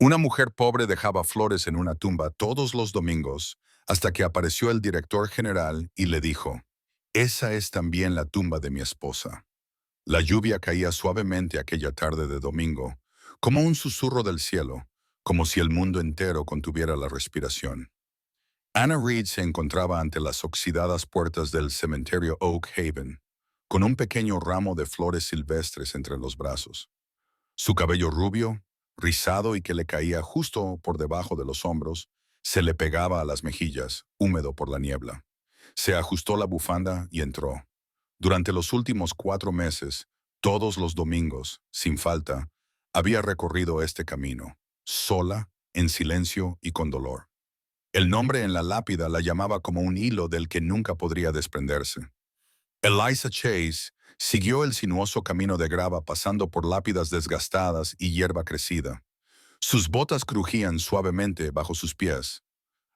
Una mujer pobre dejaba flores en una tumba todos los domingos hasta que apareció el director general y le dijo, «Esa es también la tumba de mi esposa». La lluvia caía suavemente aquella tarde de domingo, como un susurro del cielo, como si el mundo entero contuviera la respiración. Anna Reed se encontraba ante las oxidadas puertas del cementerio Oak Haven, con un pequeño ramo de flores silvestres entre los brazos. Su cabello rubio, rizado y que le caía justo por debajo de los hombros, se le pegaba a las mejillas, húmedo por la niebla. Se ajustó la bufanda y entró. Durante los últimos 4 meses, todos los domingos, sin falta, había recorrido este camino, sola, en silencio y con dolor. El nombre en la lápida la llamaba como un hilo del que nunca podría desprenderse. Eliza Chase siguió el sinuoso camino de grava pasando por lápidas desgastadas y hierba crecida. Sus botas crujían suavemente bajo sus pies.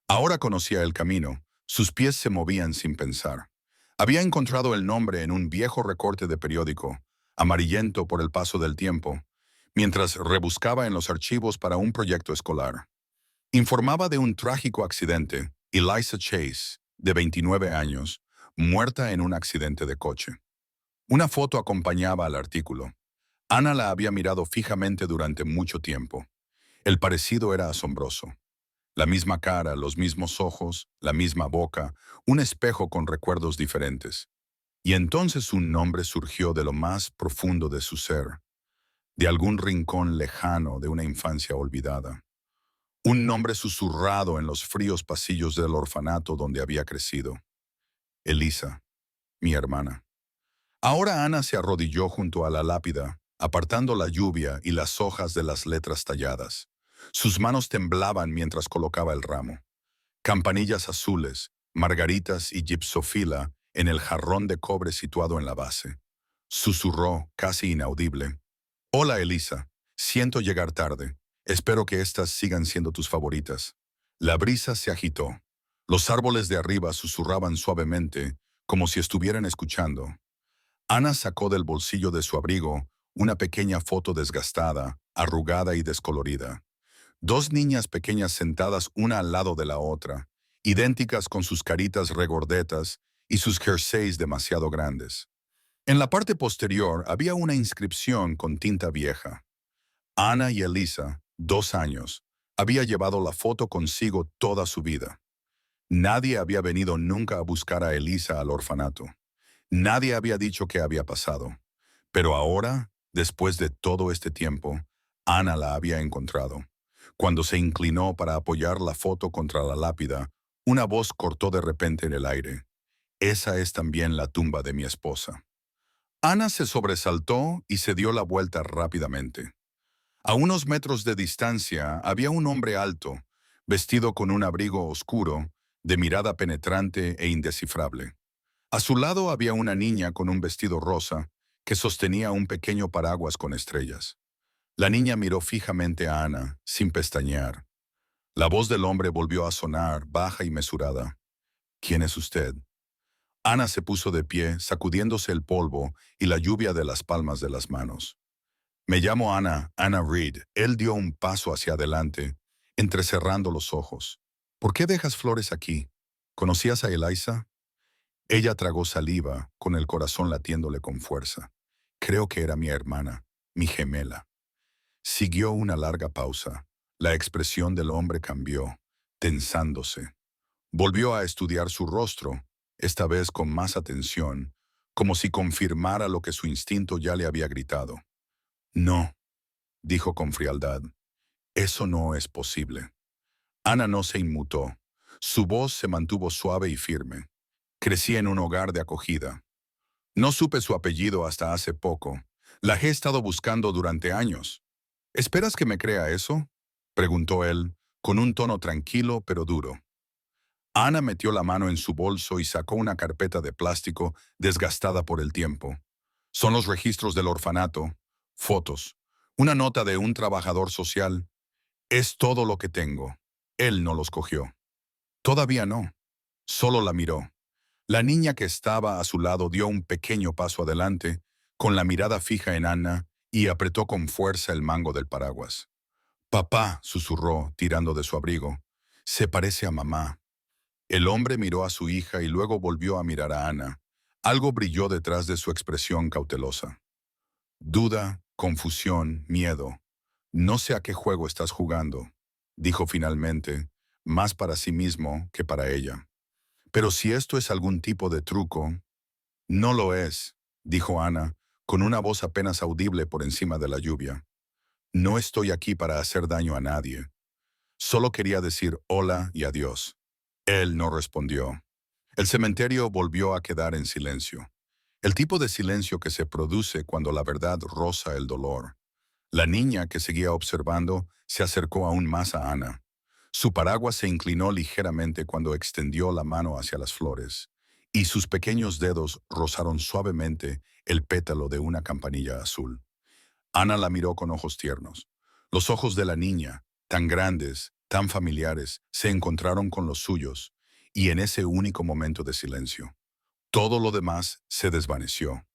Ahora conocía el camino, sus pies se movían sin pensar. Había encontrado el nombre en un viejo recorte de periódico, amarillento por el paso del tiempo, mientras rebuscaba en los archivos para un proyecto escolar. Informaba de un trágico accidente, Eliza Chase, de 29 años, muerta en un accidente de coche. Una foto acompañaba al artículo. Ana la había mirado fijamente durante mucho tiempo. El parecido era asombroso. La misma cara, los mismos ojos, la misma boca, un espejo con recuerdos diferentes. Y entonces un nombre surgió de lo más profundo de su ser, de algún rincón lejano de una infancia olvidada. Un nombre susurrado en los fríos pasillos del orfanato donde había crecido. Elisa, mi hermana. Ahora Ana se arrodilló junto a la lápida, apartando la lluvia y las hojas de las letras talladas. Sus manos temblaban mientras colocaba el ramo. Campanillas azules, margaritas y gipsofila en el jarrón de cobre situado en la base. Susurró, casi inaudible. «Hola, Elisa. Siento llegar tarde. Espero que estas sigan siendo tus favoritas». La brisa se agitó. Los árboles de arriba susurraban suavemente, como si estuvieran escuchando. Ana sacó del bolsillo de su abrigo una pequeña foto desgastada, arrugada y descolorida. Dos niñas pequeñas sentadas una al lado de la otra, idénticas con sus caritas regordetas y sus jerseys demasiado grandes. En la parte posterior había una inscripción con tinta vieja. Ana y Elisa, 2 años, había llevado la foto consigo toda su vida. Nadie había venido nunca a buscar a Elisa al orfanato. Nadie había dicho qué había pasado. Pero ahora, después de todo este tiempo, Ana la había encontrado. Cuando se inclinó para apoyar la foto contra la lápida, una voz cortó de repente en el aire. «Esa es también la tumba de mi esposa». Ana se sobresaltó y se dio la vuelta rápidamente. A unos metros de distancia había un hombre alto, vestido con un abrigo oscuro, de mirada penetrante e indescifrable. A su lado había una niña con un vestido rosa, que sostenía un pequeño paraguas con estrellas. La niña miró fijamente a Ana, sin pestañear. La voz del hombre volvió a sonar, baja y mesurada. «¿Quién es usted?» Ana se puso de pie, sacudiéndose el polvo y la lluvia de las palmas de las manos. «Me llamo Ana, Anna Reed». Él dio un paso hacia adelante, entrecerrando los ojos. «¿Por qué dejas flores aquí? ¿Conocías a Eliza?» Ella tragó saliva, con el corazón latiéndole con fuerza. «Creo que era mi hermana, mi gemela». Siguió una larga pausa. La expresión del hombre cambió, tensándose. Volvió a estudiar su rostro, esta vez con más atención, como si confirmara lo que su instinto ya le había gritado. «No», dijo con frialdad, «eso no es posible». Ana no se inmutó. Su voz se mantuvo suave y firme. «Crecí en un hogar de acogida. No supe su apellido hasta hace poco. La he estado buscando durante años». «¿Esperas que me crea eso?», preguntó él, con un tono tranquilo pero duro. Ana metió la mano en su bolso y sacó una carpeta de plástico desgastada por el tiempo. «Son los registros del orfanato, fotos, una nota de un trabajador social. Es todo lo que tengo». Él no los cogió. Todavía no. Solo la miró. La niña que estaba a su lado dio un pequeño paso adelante, con la mirada fija en Ana, y apretó con fuerza el mango del paraguas. Papá, susurró, tirando de su abrigo. Se parece a mamá. El hombre miró a su hija y luego volvió a mirar a Ana. Algo brilló detrás de su expresión cautelosa. Duda, confusión, miedo. No sé a qué juego estás jugando, dijo finalmente, más para sí mismo que para ella. Pero si esto es algún tipo de truco, no lo es, dijo Ana, con una voz apenas audible por encima de la lluvia. No estoy aquí para hacer daño a nadie. Solo quería decir hola y adiós. Él no respondió. El cementerio volvió a quedar en silencio. El tipo de silencio que se produce cuando la verdad roza el dolor. La niña, que seguía observando, se acercó aún más a Ana. Su paraguas se inclinó ligeramente cuando extendió la mano hacia las flores, y sus pequeños dedos rozaron suavemente el pétalo de una campanilla azul. Ana la miró con ojos tiernos. Los ojos de la niña, tan grandes, tan familiares, se encontraron con los suyos, y en ese único momento de silencio, todo lo demás se desvaneció.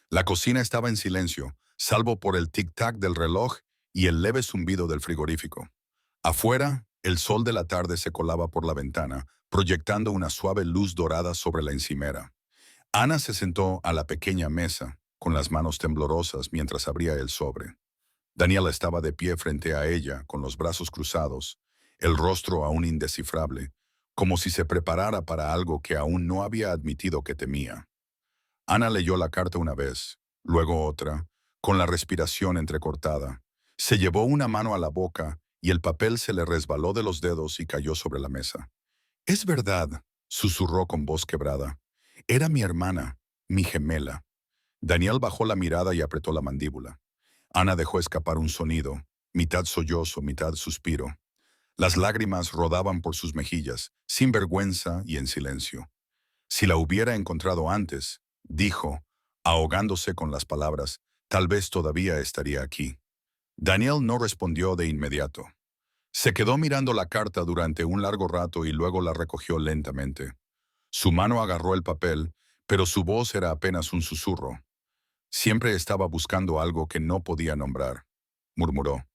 La cocina estaba en silencio, salvo por el tic-tac del reloj y el leve zumbido del frigorífico. Afuera, el sol de la tarde se colaba por la ventana, proyectando una suave luz dorada sobre la encimera. Ana se sentó a la pequeña mesa, con las manos temblorosas mientras abría el sobre. Daniela estaba de pie frente a ella, con los brazos cruzados, el rostro aún indescifrable, como si se preparara para algo que aún no había admitido que temía. Ana leyó la carta una vez, luego otra, con la respiración entrecortada. Se llevó una mano a la boca y el papel se le resbaló de los dedos y cayó sobre la mesa. «Es verdad», susurró con voz quebrada. «Era mi hermana, mi gemela». Daniel bajó la mirada y apretó la mandíbula. Ana dejó escapar un sonido, mitad sollozo, mitad suspiro. Las lágrimas rodaban por sus mejillas, sin vergüenza y en silencio. Si la hubiera encontrado antes, dijo, ahogándose con las palabras, tal vez todavía estaría aquí. Daniel no respondió de inmediato. Se quedó mirando la carta durante un largo rato y luego la recogió lentamente. Su mano agarró el papel, pero su voz era apenas un susurro. Siempre estaba buscando algo que no podía nombrar, murmuró.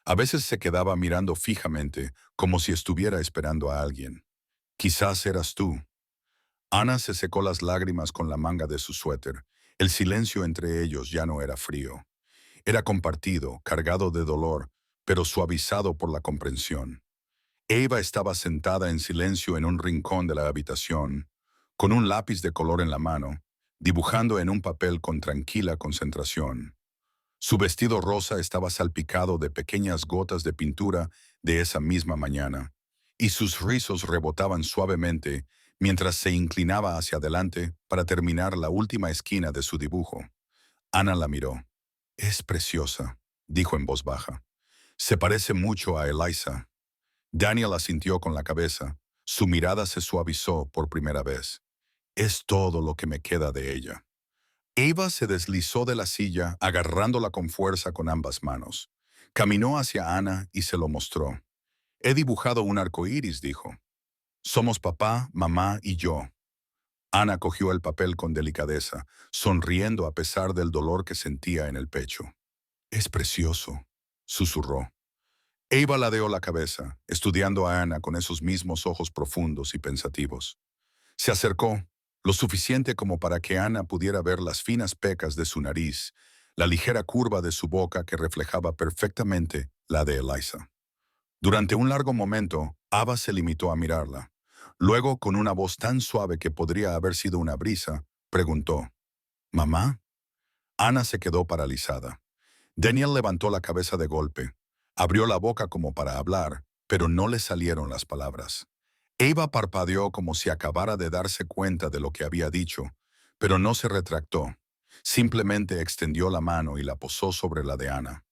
A veces se quedaba mirando fijamente, como si estuviera esperando a alguien. Quizás eras tú. Ana se secó las lágrimas con la manga de su suéter. El silencio entre ellos ya no era frío. Era compartido, cargado de dolor, pero suavizado por la comprensión. Eva estaba sentada en silencio en un rincón de la habitación, con un lápiz de color en la mano, dibujando en un papel con tranquila concentración. Su vestido rosa estaba salpicado de pequeñas gotas de pintura de esa misma mañana, y sus rizos rebotaban suavemente mientras se inclinaba hacia adelante para terminar la última esquina de su dibujo. Ana la miró. «Es preciosa», dijo en voz baja. «Se parece mucho a Eliza». Daniel asintió con la cabeza. Su mirada se suavizó por primera vez. «Es todo lo que me queda de ella». Eva se deslizó de la silla, agarrándola con fuerza con ambas manos. Caminó hacia Ana y se lo mostró. «He dibujado un arco iris», dijo. «Somos papá, mamá y yo». Ana cogió el papel con delicadeza, sonriendo a pesar del dolor que sentía en el pecho. «Es precioso», susurró. Eva ladeó la cabeza, estudiando a Ana con esos mismos ojos profundos y pensativos. Se acercó, lo suficiente como para que Ana pudiera ver las finas pecas de su nariz, la ligera curva de su boca que reflejaba perfectamente la de Eliza. Durante un largo momento, Ava se limitó a mirarla. Luego, con una voz tan suave que podría haber sido una brisa, preguntó, «¿Mamá?». Ana se quedó paralizada. Daniel levantó la cabeza de golpe. Abrió la boca como para hablar, pero no le salieron las palabras. Eva parpadeó como si acabara de darse cuenta de lo que había dicho, pero no se retractó. Simplemente extendió la mano y la posó sobre la de Ana.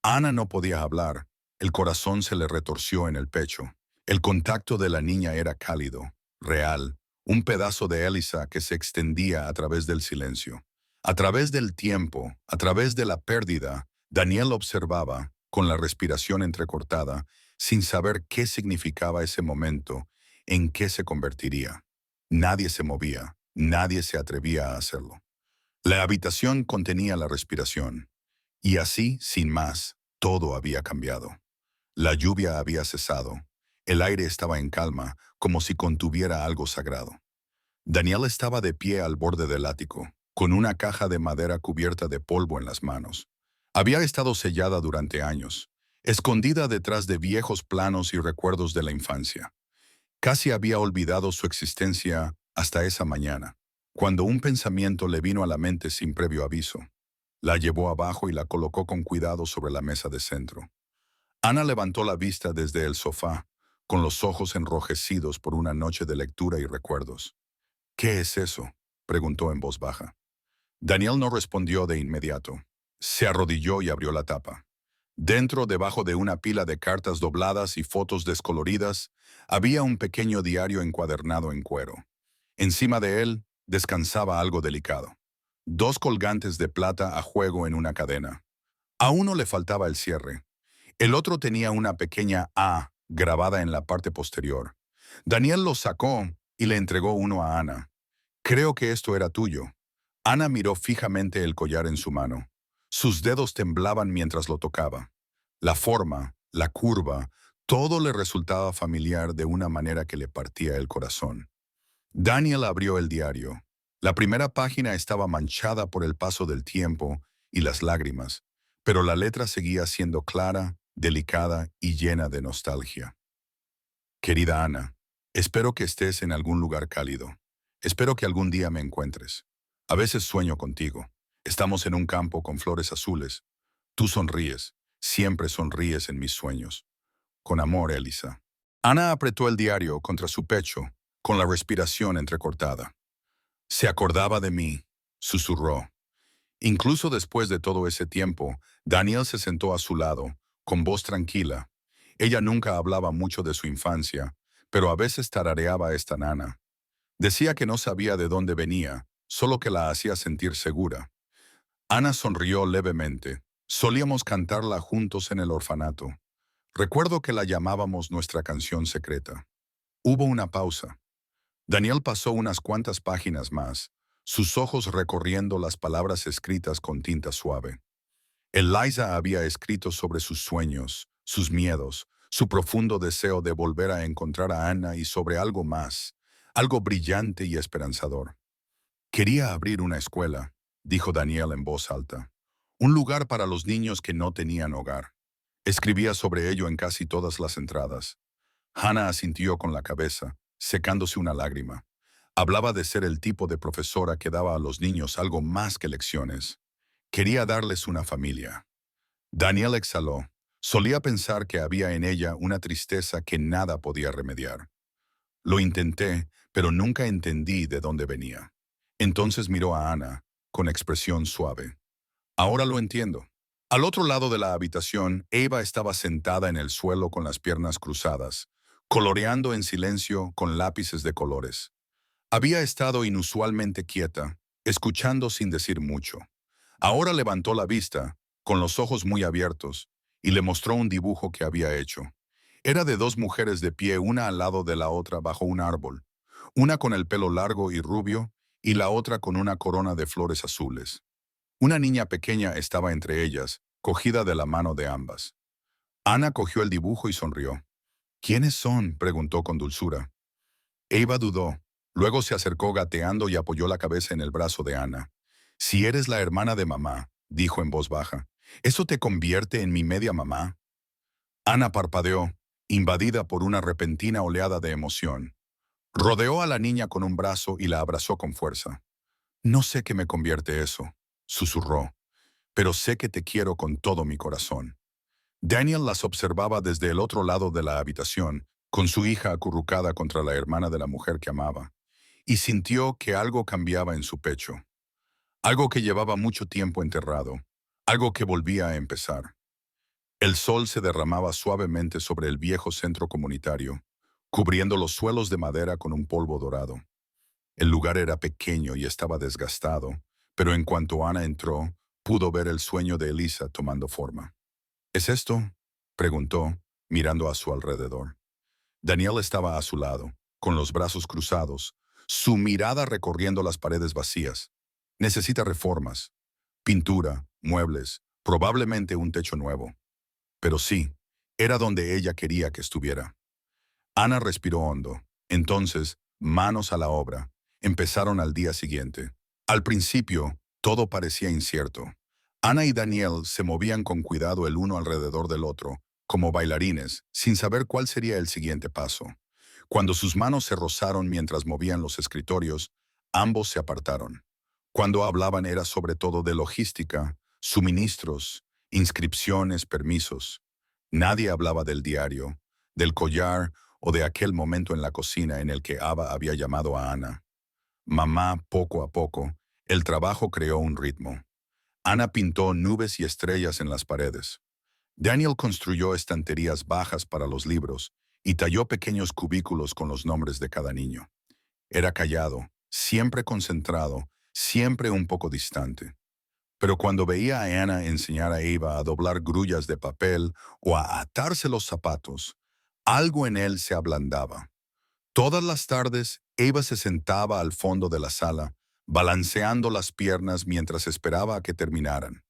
Ana no podía hablar. El corazón se le retorció en el pecho. El contacto de la niña era cálido, real, un pedazo de Elisa que se extendía a través del silencio. A través del tiempo, a través de la pérdida, Daniel observaba, con la respiración entrecortada, sin saber qué significaba ese momento, en qué se convertiría. Nadie se movía, nadie se atrevía a hacerlo. La habitación contenía la respiración. Y así, sin más, todo había cambiado. La lluvia había cesado. El aire estaba en calma, como si contuviera algo sagrado. Daniel estaba de pie al borde del ático, con una caja de madera cubierta de polvo en las manos. Había estado sellada durante años, escondida detrás de viejos planos y recuerdos de la infancia. Casi había olvidado su existencia hasta esa mañana, cuando un pensamiento le vino a la mente sin previo aviso. La llevó abajo y la colocó con cuidado sobre la mesa de centro. Ana levantó la vista desde el sofá, con los ojos enrojecidos por una noche de lectura y recuerdos. ¿Qué es eso?, preguntó en voz baja. Daniel no respondió de inmediato. Se arrodilló y abrió la tapa. Dentro, debajo de una pila de cartas dobladas y fotos descoloridas, había un pequeño diario encuadernado en cuero. Encima de él descansaba algo delicado. Dos colgantes de plata a juego en una cadena. A uno le faltaba el cierre. El otro tenía una pequeña A grabada en la parte posterior. Daniel lo sacó y le entregó uno a Ana. Creo que esto era tuyo. Ana miró fijamente el collar en su mano. Sus dedos temblaban mientras lo tocaba. La forma, la curva, todo le resultaba familiar de una manera que le partía el corazón. Daniel abrió el diario. La primera página estaba manchada por el paso del tiempo y las lágrimas, pero la letra seguía siendo clara, delicada y llena de nostalgia. Querida Ana, espero que estés en algún lugar cálido. Espero que algún día me encuentres. A veces sueño contigo. Estamos en un campo con flores azules. Tú sonríes. Siempre sonríes en mis sueños. Con amor, Elisa. Ana apretó el diario contra su pecho, con la respiración entrecortada. Se acordaba de mí, susurró. Incluso después de todo ese tiempo, Daniel se sentó a su lado, con voz tranquila. Ella nunca hablaba mucho de su infancia, pero a veces tarareaba esta nana. Decía que no sabía de dónde venía, solo que la hacía sentir segura. Ana sonrió levemente. Solíamos cantarla juntos en el orfanato. Recuerdo que la llamábamos nuestra canción secreta. Hubo una pausa. Daniel pasó unas cuantas páginas más, sus ojos recorriendo las palabras escritas con tinta suave. Eliza había escrito sobre sus sueños, sus miedos, su profundo deseo de volver a encontrar a Ana y sobre algo más, algo brillante y esperanzador. Quería abrir una escuela, dijo Daniel en voz alta. Un lugar para los niños que no tenían hogar. Escribía sobre ello en casi todas las entradas. Hannah asintió con la cabeza, secándose una lágrima. Hablaba de ser el tipo de profesora que daba a los niños algo más que lecciones. Quería darles una familia. Daniel exhaló. Solía pensar que había en ella una tristeza que nada podía remediar. Lo intenté, pero nunca entendí de dónde venía. Entonces miró a Ana, con expresión suave. Ahora lo entiendo. Al otro lado de la habitación, Eva estaba sentada en el suelo con las piernas cruzadas, coloreando en silencio con lápices de colores. Había estado inusualmente quieta, escuchando sin decir mucho. Ahora levantó la vista, con los ojos muy abiertos, y le mostró un dibujo que había hecho. Era de dos mujeres de pie, una al lado de la otra bajo un árbol, una con el pelo largo y rubio, y la otra con una corona de flores azules. Una niña pequeña estaba entre ellas, cogida de la mano de ambas. Ana cogió el dibujo y sonrió. ¿Quiénes son?, preguntó con dulzura. Eva dudó. Luego se acercó gateando y apoyó la cabeza en el brazo de Ana. Si eres la hermana de mamá, dijo en voz baja, ¿eso te convierte en mi media mamá? Ana parpadeó, invadida por una repentina oleada de emoción. Rodeó a la niña con un brazo y la abrazó con fuerza. No sé qué me convierte eso, susurró, pero sé que te quiero con todo mi corazón. Daniel las observaba desde el otro lado de la habitación, con su hija acurrucada contra la hermana de la mujer que amaba, y sintió que algo cambiaba en su pecho. Algo que llevaba mucho tiempo enterrado, algo que volvía a empezar. El sol se derramaba suavemente sobre el viejo centro comunitario, cubriendo los suelos de madera con un polvo dorado. El lugar era pequeño y estaba desgastado, pero en cuanto Ana entró, pudo ver el sueño de Elisa tomando forma. ¿Es esto?, preguntó, mirando a su alrededor. Daniel estaba a su lado, con los brazos cruzados, su mirada recorriendo las paredes vacías. Necesita reformas, pintura, muebles, probablemente un techo nuevo. Pero sí, Era donde ella quería que estuviera. Ana respiró hondo. Entonces, manos a la obra. Empezaron al día siguiente. Al principio, todo parecía incierto. Ana y Daniel se movían con cuidado el uno alrededor del otro, como bailarines, sin saber cuál sería el siguiente paso. Cuando sus manos se rozaron mientras movían los escritorios, ambos se apartaron. Cuando hablaban era sobre todo de logística, suministros, inscripciones, permisos. Nadie hablaba del diario, del collar o de aquel momento en la cocina en el que Ava había llamado a Ana. Mamá, poco a poco, el trabajo creó un ritmo. Ana pintó nubes y estrellas en las paredes. Daniel construyó estanterías bajas para los libros y talló pequeños cubículos con los nombres de cada niño. Era callado, siempre concentrado, siempre un poco distante. Pero cuando veía a Ana enseñar a Eva a doblar grullas de papel o a atarse los zapatos, algo en él se ablandaba. Todas las tardes, Eva se sentaba al fondo de la sala, balanceando las piernas mientras esperaba a que terminaran.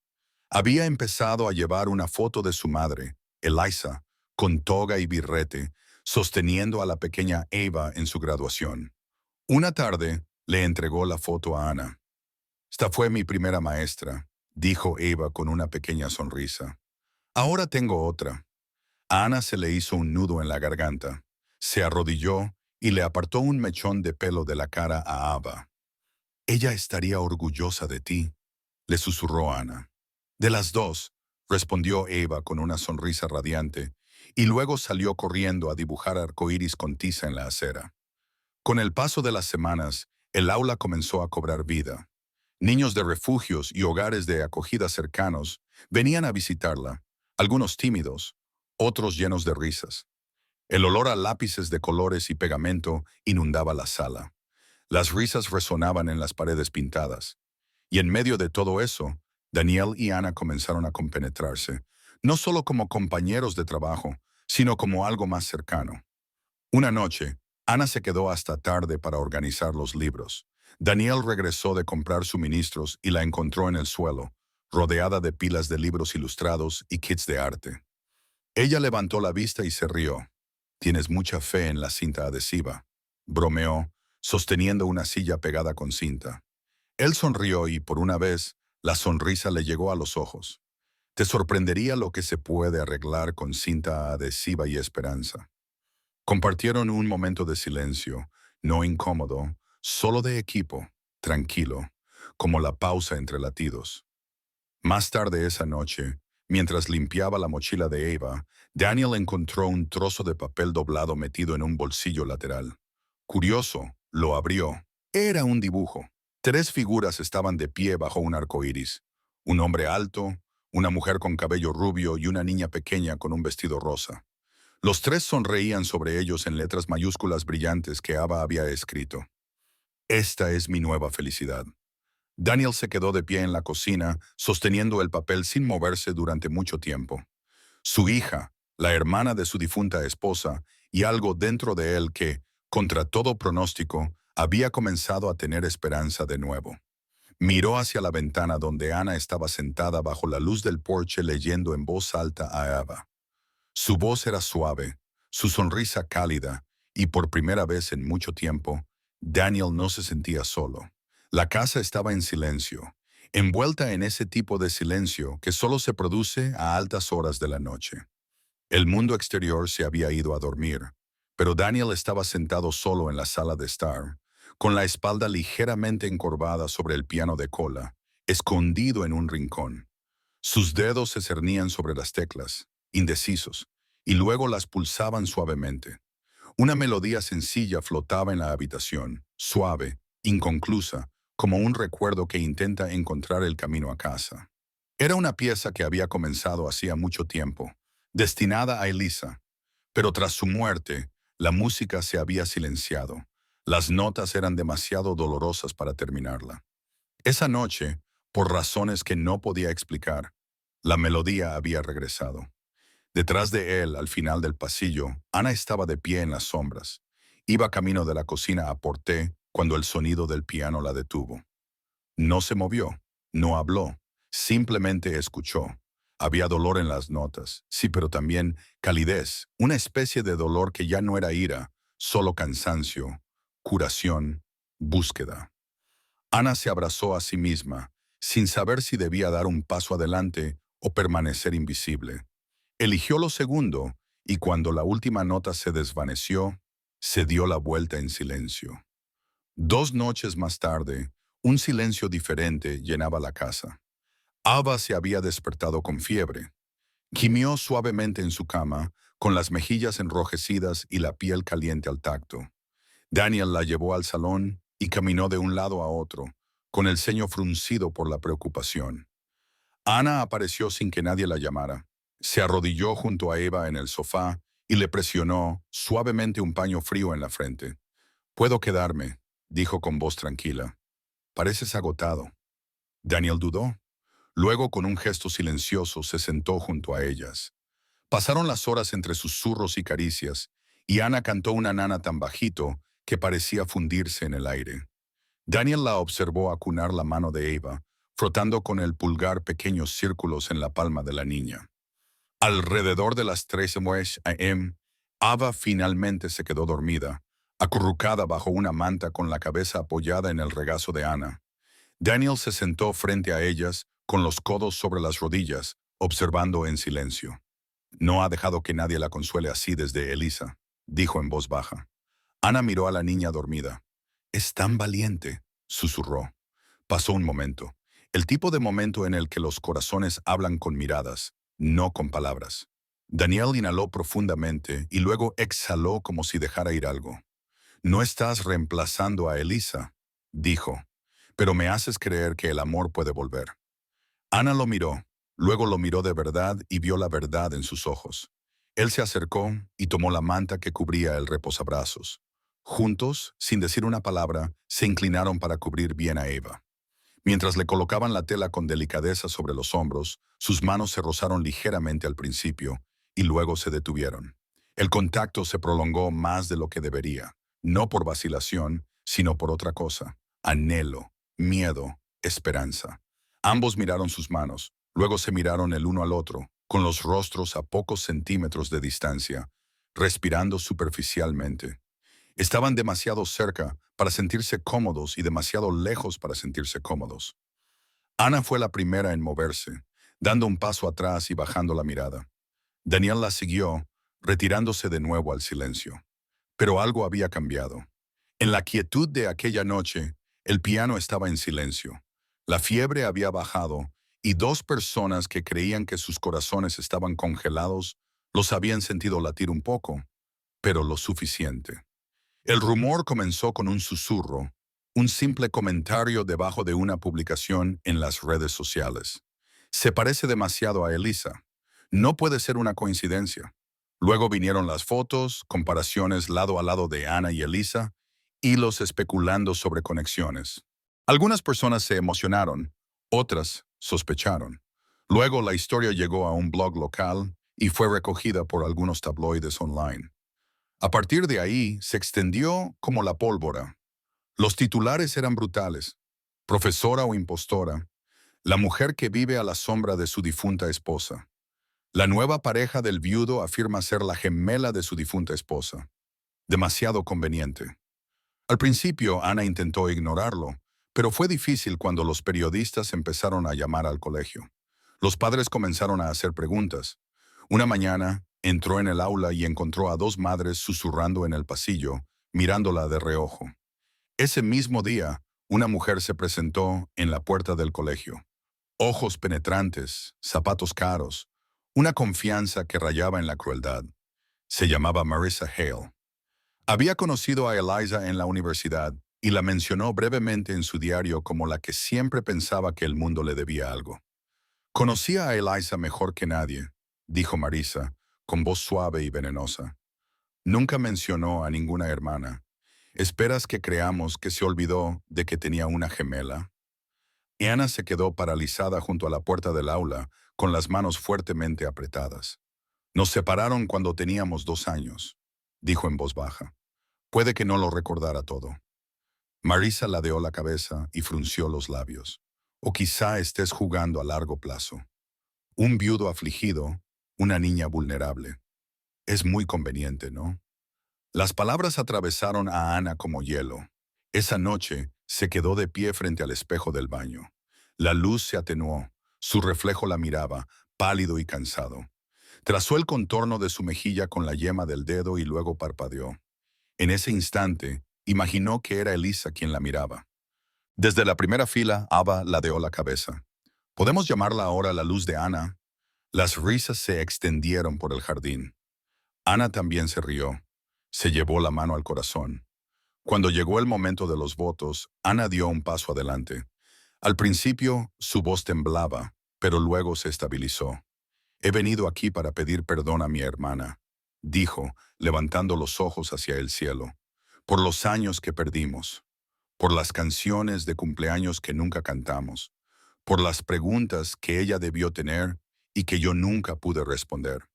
Había empezado a llevar una foto de su madre, Eliza, con toga y birrete, sosteniendo a la pequeña Eva en su graduación. Una tarde, le entregó la foto a Ana. Esta fue mi primera maestra, dijo Eva con una pequeña sonrisa. Ahora tengo otra. A Ana se le hizo un nudo en la garganta. Se arrodilló y le apartó un mechón de pelo de la cara a Ava. Ella estaría orgullosa de ti, le susurró Ana. De las dos, respondió Eva con una sonrisa radiante, y luego salió corriendo a dibujar arcoíris con tiza en la acera. Con el paso de las semanas, el aula comenzó a cobrar vida. Niños de refugios y hogares de acogida cercanos venían a visitarla, algunos tímidos, otros llenos de risas. El olor a lápices de colores y pegamento inundaba la sala. Las risas resonaban en las paredes pintadas. Y en medio de todo eso, Daniel y Ana comenzaron a compenetrarse, no solo como compañeros de trabajo, sino como algo más cercano. Una noche, Ana se quedó hasta tarde para organizar los libros. Daniel regresó de comprar suministros y la encontró en el suelo, rodeada de pilas de libros ilustrados y kits de arte. Ella levantó la vista y se rió. «Tienes mucha fe en la cinta adhesiva», bromeó, sosteniendo una silla pegada con cinta. Él sonrió y, por una vez, la sonrisa le llegó a los ojos. «Te sorprendería lo que se puede arreglar con cinta adhesiva y esperanza». Compartieron un momento de silencio, no incómodo, solo de equipo, tranquilo, como la pausa entre latidos. Más tarde esa noche, mientras limpiaba la mochila de Eva, Daniel encontró un trozo de papel doblado metido en un bolsillo lateral. Curioso, lo abrió. Era un dibujo. 3 figuras estaban de pie bajo un arco iris. Un hombre alto, una mujer con cabello rubio y una niña pequeña con un vestido rosa. Los 3 sonreían sobre ellos en letras mayúsculas brillantes que Ava había escrito. «Esta es mi nueva felicidad». Daniel se quedó de pie en la cocina, sosteniendo el papel sin moverse durante mucho tiempo. Su hija, la hermana de su difunta esposa, y algo dentro de él que, contra todo pronóstico, había comenzado a tener esperanza de nuevo. Miró hacia la ventana donde Ana estaba sentada bajo la luz del porche leyendo en voz alta a Ava. Su voz era suave, su sonrisa cálida, y por primera vez en mucho tiempo, Daniel no se sentía solo. La casa estaba en silencio, envuelta en ese tipo de silencio que solo se produce a altas horas de la noche. El mundo exterior se había ido a dormir, pero Daniel estaba sentado solo en la sala de estar, con la espalda ligeramente encorvada sobre el piano de cola, escondido en un rincón. Sus dedos se cernían sobre las teclas, indecisos, y luego las pulsaban suavemente. Una melodía sencilla flotaba en la habitación, suave, inconclusa, como un recuerdo que intenta encontrar el camino a casa. Era una pieza que había comenzado hacía mucho tiempo, destinada a Elisa, pero tras su muerte, la música se había silenciado. Las notas eran demasiado dolorosas para terminarla. Esa noche, por razones que no podía explicar, la melodía había regresado. Detrás de él, al final del pasillo, Ana estaba de pie en las sombras. Iba camino de la cocina a porté cuando el sonido del piano la detuvo. No se movió, no habló, simplemente escuchó. Había dolor en las notas, sí, pero también calidez, una especie de dolor que ya no era ira, solo cansancio, curación, búsqueda. Ana se abrazó a sí misma, sin saber si debía dar un paso adelante o permanecer invisible. Eligió lo segundo, y cuando la última nota se desvaneció, se dio la vuelta en silencio. 2 noches más tarde, un silencio diferente llenaba la casa. Ava se había despertado con fiebre. Gimió suavemente en su cama, con las mejillas enrojecidas y la piel caliente al tacto. Daniel la llevó al salón y caminó de un lado a otro, con el ceño fruncido por la preocupación. Ana apareció sin que nadie la llamara. Se arrodilló junto a Eva en el sofá y le presionó suavemente un paño frío en la frente. «Puedo quedarme», dijo con voz tranquila. «Pareces agotado». Daniel dudó. Luego, con un gesto silencioso, se sentó junto a ellas. Pasaron las horas entre susurros y caricias, y Ana cantó una nana tan bajito que parecía fundirse en el aire. Daniel la observó acunar la mano de Eva, frotando con el pulgar pequeños círculos en la palma de la niña. Alrededor de las 13 a.m., Ava finalmente se quedó dormida, acurrucada bajo una manta con la cabeza apoyada en el regazo de Ana. Daniel se sentó frente a ellas, con los codos sobre las rodillas, observando en silencio. «No ha dejado que nadie la consuele así desde Elisa», dijo en voz baja. Ana miró a la niña dormida. «Es tan valiente», susurró. Pasó un momento, el tipo de momento en el que los corazones hablan con miradas, no con palabras. Daniel inhaló profundamente y luego exhaló como si dejara ir algo. «No estás reemplazando a Elisa», dijo, «pero me haces creer que el amor puede volver». Ana lo miró, luego lo miró de verdad y vio la verdad en sus ojos. Él se acercó y tomó la manta que cubría el reposabrazos. Juntos, sin decir una palabra, se inclinaron para cubrir bien a Eva. Mientras le colocaban la tela con delicadeza sobre los hombros, sus manos se rozaron ligeramente al principio y luego se detuvieron. El contacto se prolongó más de lo que debería, no por vacilación, sino por otra cosa: anhelo, miedo, esperanza. Ambos miraron sus manos, luego se miraron el uno al otro, con los rostros a pocos centímetros de distancia, respirando superficialmente. Estaban demasiado cerca para sentirse cómodos y demasiado lejos para sentirse cómodos. Ana fue la primera en moverse, dando un paso atrás y bajando la mirada. Daniel la siguió, retirándose de nuevo al silencio. Pero algo había cambiado. En la quietud de aquella noche, el piano estaba en silencio. La fiebre había bajado y 2 personas que creían que sus corazones estaban congelados los habían sentido latir un poco, pero lo suficiente. El rumor comenzó con un susurro, un simple comentario debajo de una publicación en las redes sociales. «Se parece demasiado a Elisa. No puede ser una coincidencia». Luego vinieron las fotos, comparaciones lado a lado de Ana y Elisa, hilos especulando sobre conexiones. Algunas personas se emocionaron, otras sospecharon. Luego la historia llegó a un blog local y fue recogida por algunos tabloides online. A partir de ahí se extendió como la pólvora. Los titulares eran brutales: profesora o impostora, la mujer que vive a la sombra de su difunta esposa. La nueva pareja del viudo afirma ser la gemela de su difunta esposa. Demasiado conveniente. Al principio, Ana intentó ignorarlo, pero fue difícil cuando los periodistas empezaron a llamar al colegio. Los padres comenzaron a hacer preguntas. Una mañana, entró en el aula y encontró a 2 madres susurrando en el pasillo, mirándola de reojo. Ese mismo día, una mujer se presentó en la puerta del colegio. Ojos penetrantes, zapatos caros, una confianza que rayaba en la crueldad. Se llamaba Marissa Hale. Había conocido a Eliza en la universidad y la mencionó brevemente en su diario como la que siempre pensaba que el mundo le debía algo. «Conocía a Eliza mejor que nadie», dijo Marissa, con voz suave y venenosa. «Nunca mencionó a ninguna hermana. ¿Esperas que creamos que se olvidó de que tenía una gemela?» Y Ana se quedó paralizada junto a la puerta del aula, con las manos fuertemente apretadas. «Nos separaron cuando teníamos 2 años», dijo en voz baja. Puede que no lo recordara todo. Marissa ladeó la cabeza y frunció los labios. «O quizá estés jugando a largo plazo». Un viudo afligido, una niña vulnerable. Es muy conveniente, ¿no? Las palabras atravesaron a Ana como hielo. Esa noche se quedó de pie frente al espejo del baño. La luz se atenuó, su reflejo la miraba, pálido y cansado. Trazó el contorno de su mejilla con la yema del dedo y luego parpadeó. En ese instante, imaginó que era Elisa quien la miraba. Desde la primera fila, Ava ladeó la cabeza. ¿Podemos llamarla ahora la luz de Ana? Las risas se extendieron por el jardín. Ana también se rió. Se llevó la mano al corazón. Cuando llegó el momento de los votos, Ana dio un paso adelante. Al principio, su voz temblaba, pero luego se estabilizó. He venido aquí para pedir perdón a mi hermana, dijo, levantando los ojos hacia el cielo, por los años que perdimos, por las canciones de cumpleaños que nunca cantamos, por las preguntas que ella debió tener y que yo nunca pude responder.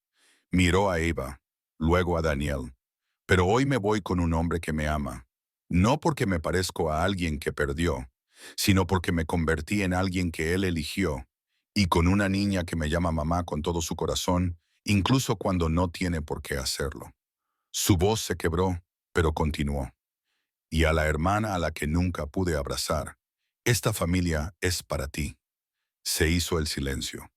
Miró a Eva, luego a Daniel. Pero hoy me voy con un hombre que me ama, no porque me parezco a alguien que perdió, sino porque me convertí en alguien que él eligió, y con una niña que me llama mamá con todo su corazón, incluso cuando no tiene por qué hacerlo. Su voz se quebró, pero continuó. Y a la hermana a la que nunca pude abrazar, esta familia es para ti. Se hizo el silencio.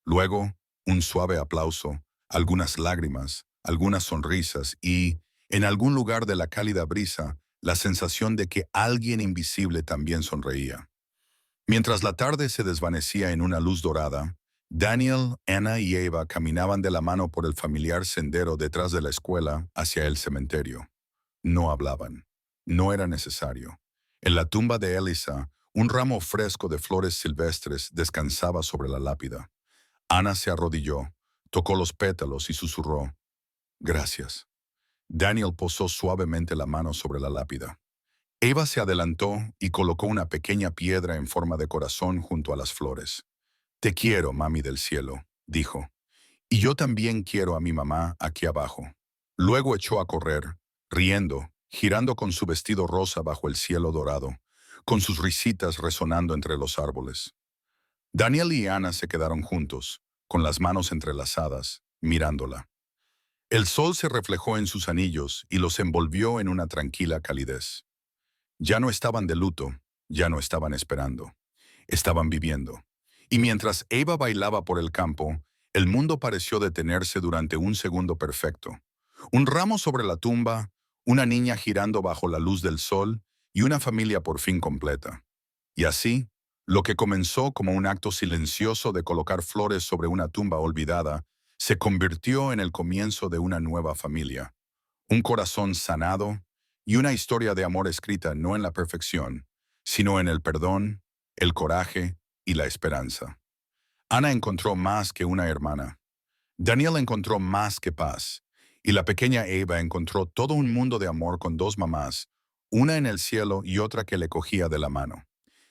Luego, un suave aplauso, algunas lágrimas, algunas sonrisas y, en algún lugar de la cálida brisa, la sensación de que alguien invisible también sonreía. Mientras la tarde se desvanecía en una luz dorada, Daniel, Anna y Eva caminaban de la mano por el familiar sendero detrás de la escuela hacia el cementerio. No hablaban. No era necesario. En la tumba de Elisa, un ramo fresco de flores silvestres descansaba sobre la lápida. Ana se arrodilló, tocó los pétalos y susurró, «Gracias». Daniel posó suavemente la mano sobre la lápida. Eva se adelantó y colocó una pequeña piedra en forma de corazón junto a las flores. «Te quiero, mami del cielo», dijo. «Y yo también quiero a mi mamá aquí abajo». Luego echó a correr, riendo, girando con su vestido rosa bajo el cielo dorado, con sus risitas resonando entre los árboles. Daniel y Ana se quedaron juntos, con las manos entrelazadas, mirándola. El sol se reflejó en sus anillos y los envolvió en una tranquila calidez. Ya no estaban de luto, ya no estaban esperando. Estaban viviendo. Y mientras Eva bailaba por el campo, el mundo pareció detenerse durante un segundo perfecto. Un ramo sobre la tumba, una niña girando bajo la luz del sol y una familia por fin completa. Y así, lo que comenzó como un acto silencioso de colocar flores sobre una tumba olvidada, se convirtió en el comienzo de una nueva familia. Un corazón sanado y una historia de amor escrita no en la perfección, sino en el perdón, el coraje y la esperanza. Ana encontró más que una hermana. Daniel encontró más que paz. Y la pequeña Eva encontró todo un mundo de amor con dos mamás, una en el cielo y otra que le cogía de la mano.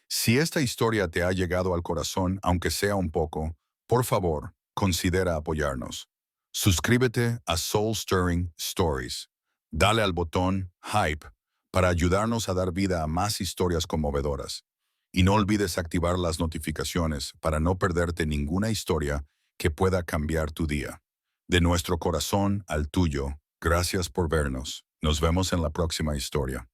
Si esta historia te ha llegado al corazón, aunque sea un poco, por favor, considera apoyarnos. Suscríbete a Soul Stirring Stories. Dale al botón Hype para ayudarnos a dar vida a más historias conmovedoras. Y no olvides activar las notificaciones para no perderte ninguna historia que pueda cambiar tu día. De nuestro corazón al tuyo, gracias por vernos. Nos vemos en la próxima historia.